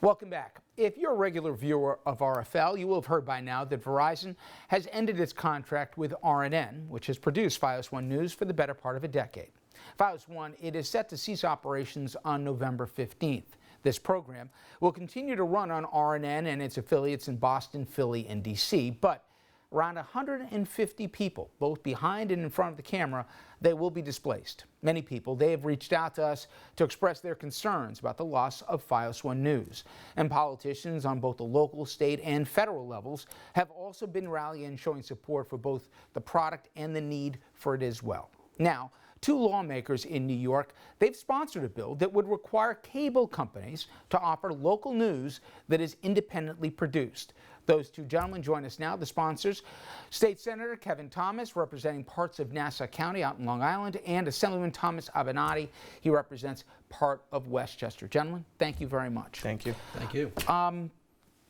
Welcome back. If you're a regular viewer of RFL, you will have heard by now that Verizon has ended its contract with RNN, which has produced Fios One News for the better part of a decade. Fios One, it is set to cease operations on November 15th. This program will continue to run on RNN and its affiliates in Boston, Philly, and DC, but around 150 people, both behind and in front of the camera, they will be displaced. Many people, they have reached out to us to express their concerns about the loss of Fios One News. And politicians on both the local, state, and federal levels have also been rallying and showing support for both the product and the need for it as well. Now, two lawmakers in New York, they've sponsored a bill that would require cable companies to offer local news that is independently produced. Those two gentlemen join us now, the sponsors. State Senator Kevin Thomas, representing parts of Nassau County out in Long Island, and Assemblyman Thomas Avenatti. He represents part of Westchester. Gentlemen, thank you very much. Thank you. Thank you.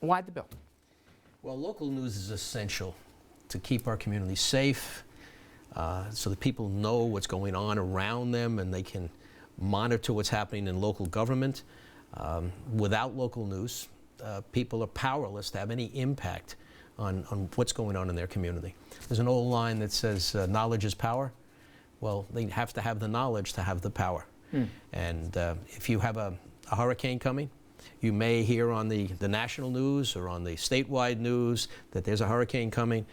Why the bill? Well, local news is essential to keep our community safe, so that people know what's going on around them and they can monitor what's happening in local government. Without local news, people are powerless to have any impact on what's going on in their community. There's an old line that says, knowledge is power. Well, they have to have the knowledge to have the power. And if you have a hurricane coming, you may hear on the national news or on the statewide news that there's a hurricane coming,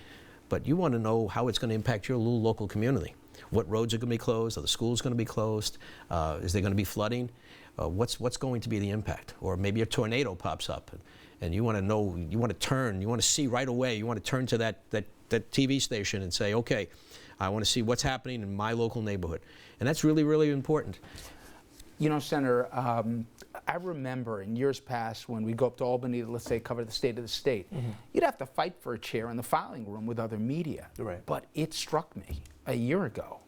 but you want to know how it's going to impact your little local community. What roads are going to be closed? Are the schools going to be closed? Is there going to be flooding? What's going to be the impact? Or maybe a tornado pops up and you want to know, you want to turn, you want to see right away, you want to turn to that TV station and say, okay, I want to see what's happening in my local neighborhood. And that's really, really important. You know, Senator, I remember in years past when we go up to Albany to, let's say, cover the state of the state, you'd have to fight for a chair in the filing room with other media. Right. But it struck me a year ago,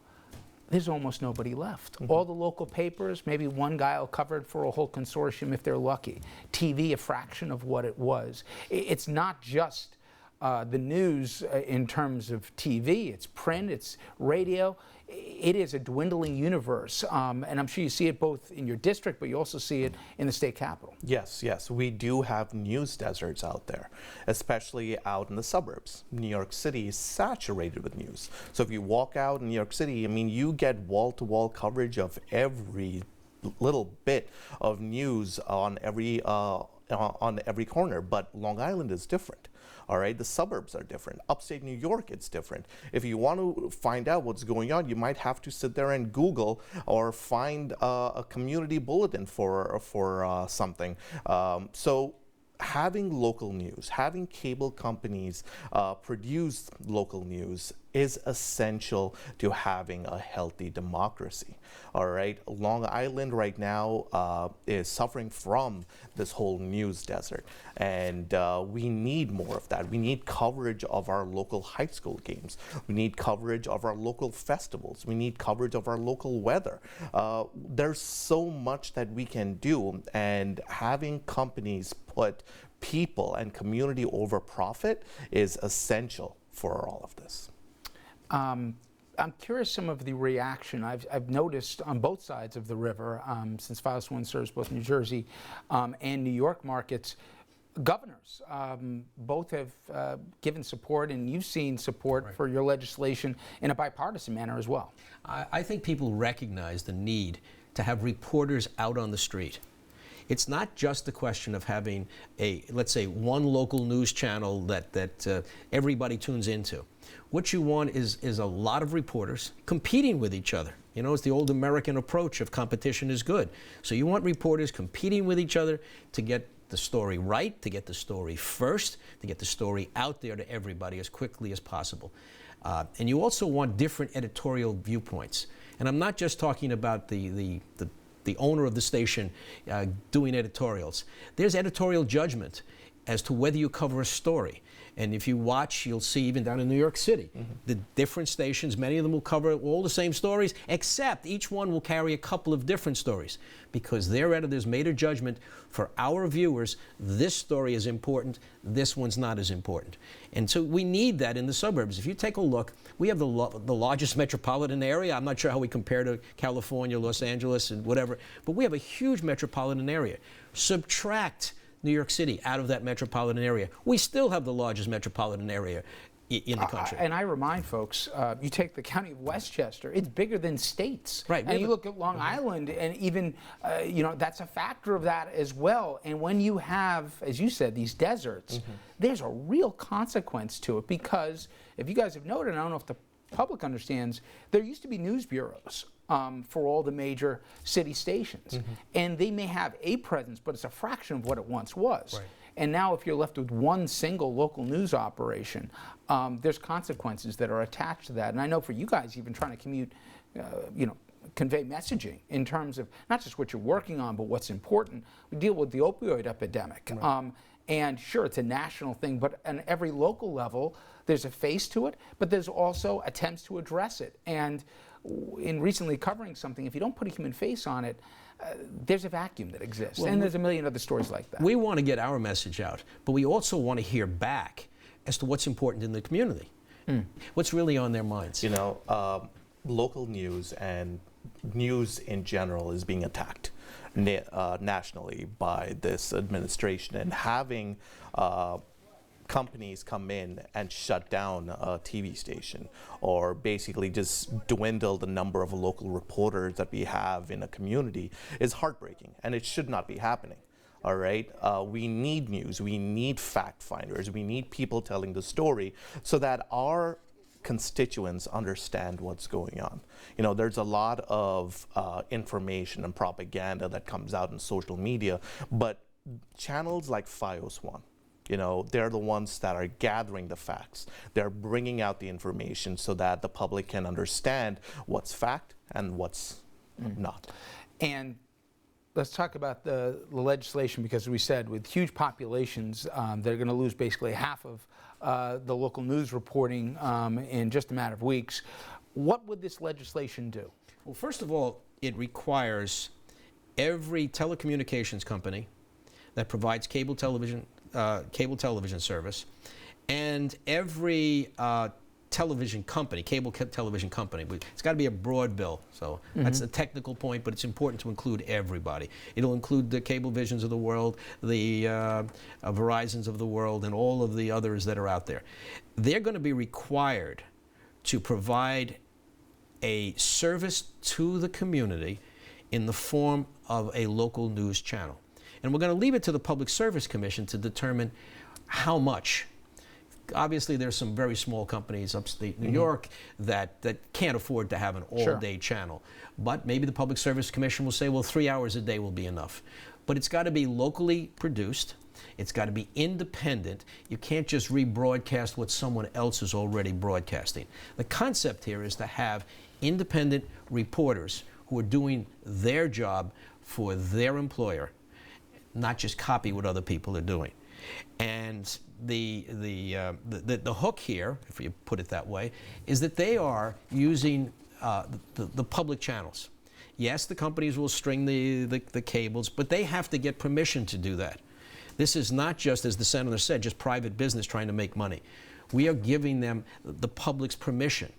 there's almost nobody left. All the local papers, maybe one guy will cover it for a whole consortium if they're lucky. TV, a fraction of what it was. It's not just the news in terms of TV, it's print, it's radio. It is a dwindling universe, and I'm sure you see it both in your district, but you also see it in the state capitol. Yes, we do have news deserts out there, especially out in the suburbs. New York City is saturated with news. So if you walk out in New York City, I mean, you get wall-to-wall coverage of every little bit of news on every corner, but Long Island is different. All right, the suburbs are different. Upstate New York, it's different. If you want to find out what's going on, you might have to sit there and Google or find a community bulletin for something. So having local news, having cable companies produce local news is essential to having a healthy democracy. All right, Long Island right now is suffering from this whole news desert, and we need more of that. We need coverage of our local high school games. We need coverage of our local festivals. We need coverage of our local weather. There's so much that we can do, and having companies put people and community over profit is essential for all of this. I'm curious some of the reaction I've noticed on both sides of the river, since Fios One serves both New Jersey and New York markets. Governors both have given support, and you've seen support for your legislation in a bipartisan manner as well. I think people recognize the need to have reporters out on the street. It's not just a question of having let's say, one local news channel that everybody tunes into. What you want is a lot of reporters competing with each other. You know, it's the old American approach of competition is good. So you want reporters competing with each other to get the story right, to get the story first, to get the story out there to everybody as quickly as possible. And you also want different editorial viewpoints. And I'm not just talking about the owner of the station doing editorials. There's editorial judgment as to whether you cover a story. And if you watch, you'll see even down in New York City, the different stations, many of them will cover all the same stories, except each one will carry a couple of different stories, because their editors made a judgment for our viewers, this story is important, this one's not as important. And so we need that in the suburbs. If you take a look, we have the largest metropolitan area. I'm not sure how we compare to California, Los Angeles, and whatever, but we have a huge metropolitan area. Subtract New York City out of that metropolitan area. We still have the largest metropolitan area in the country. And I remind folks, you take the county of Westchester, it's bigger than states. Right. And you look at Long Island, and even, that's a factor of that as well. And when you have, as you said, these deserts, there's a real consequence to it, because if you guys have noted, I don't know if the public understands, there used to be news bureaus for all the major city stations. And they may have a presence, but it's a fraction of what it once was. Right. And now if you're left with one single local news operation, there's consequences that are attached to that. And I know for you guys, even trying to convey messaging in terms of not just what you're working on, but what's important. We deal with the opioid epidemic. Right. And sure, it's a national thing, but on every local level, there's a face to it, but there's also attempts to address it. And in recently covering something, if you don't put a human face on it, there's a vacuum that exists. Well, and there's a million other stories like that. We want to get our message out, but we also want to hear back as to what's important in the community. What's really on their minds. Local news and news in general is being attacked nationally by this administration, and having companies come in and shut down a TV station, or basically just dwindle the number of local reporters that we have in a community, is heartbreaking, and it should not be happening. All right, we need news, we need fact finders, we need people telling the story so that our constituents understand what's going on. There's a lot of information and propaganda that comes out in social media, but channels like FiOS One, they're the ones that are gathering the facts. They're bringing out the information so that the public can understand what's fact and what's not. And let's talk about the legislation, because we said with huge populations, they're going to lose basically half of the local news reporting in just a matter of weeks. What would this legislation do? Well, first of all, it requires every telecommunications company that provides cable television service, and every television company, cable television company. It's got to be a broad bill, so that's a technical point, but it's important to include everybody. It'll include the Cablevisions of the world, the Verizons of the world, and all of the others that are out there. They're going to be required to provide a service to the community in the form of a local news channel. And we're going to leave it to the Public Service Commission to determine how much. Obviously, there's some very small companies upstate New York that can't afford to have an all-day channel. But maybe the Public Service Commission will say, well, 3 hours a day will be enough. But it's got to be locally produced. It's got to be independent. You can't just rebroadcast what someone else is already broadcasting. The concept here is to have independent reporters who are doing their job for their employer, not just copy what other people are doing. And the hook here, if you put it that way, is that they are using the public channels. Yes, the companies will string the cables, but they have to get permission to do that. This is not just, as the senator said, just private business trying to make money. We are giving them the public's permission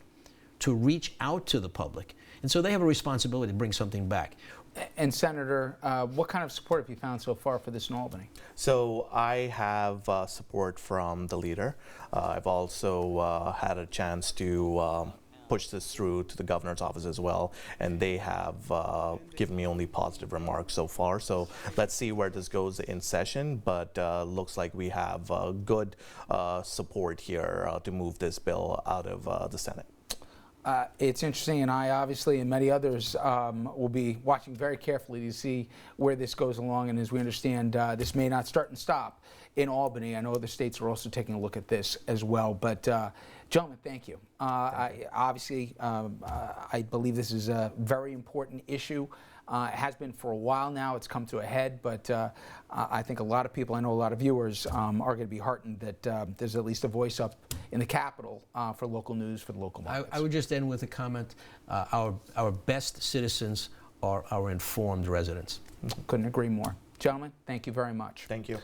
to reach out to the public. And so they have a responsibility to bring something back. And Senator, what kind of support have you found so far for this in Albany? So I have support from the leader. I've also had a chance to push this through to the governor's office as well, and they have given me only positive remarks so far. So let's see where this goes in session, but looks like we have good support here to move this bill out of the Senate. It's interesting, and I obviously and many others will be watching very carefully to see where this goes along. And as we understand, this may not start and stop in Albany. I know other states are also taking a look at this as well. But gentlemen, thank you. I believe this is a very important issue. It has been for a while now. It's come to a head, but I think a lot of people, I know a lot of viewers, are going to be heartened that there's at least a voice up in the Capitol for local news, for the local markets. I would just end with a comment. Our best citizens are our informed residents. Couldn't agree more. Gentlemen, thank you very much. Thank you.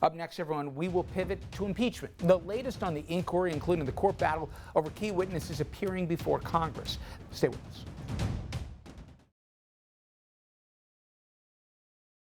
Up next, everyone, we will pivot to impeachment. The latest on the inquiry, including the court battle over key witnesses appearing before Congress. Stay with us.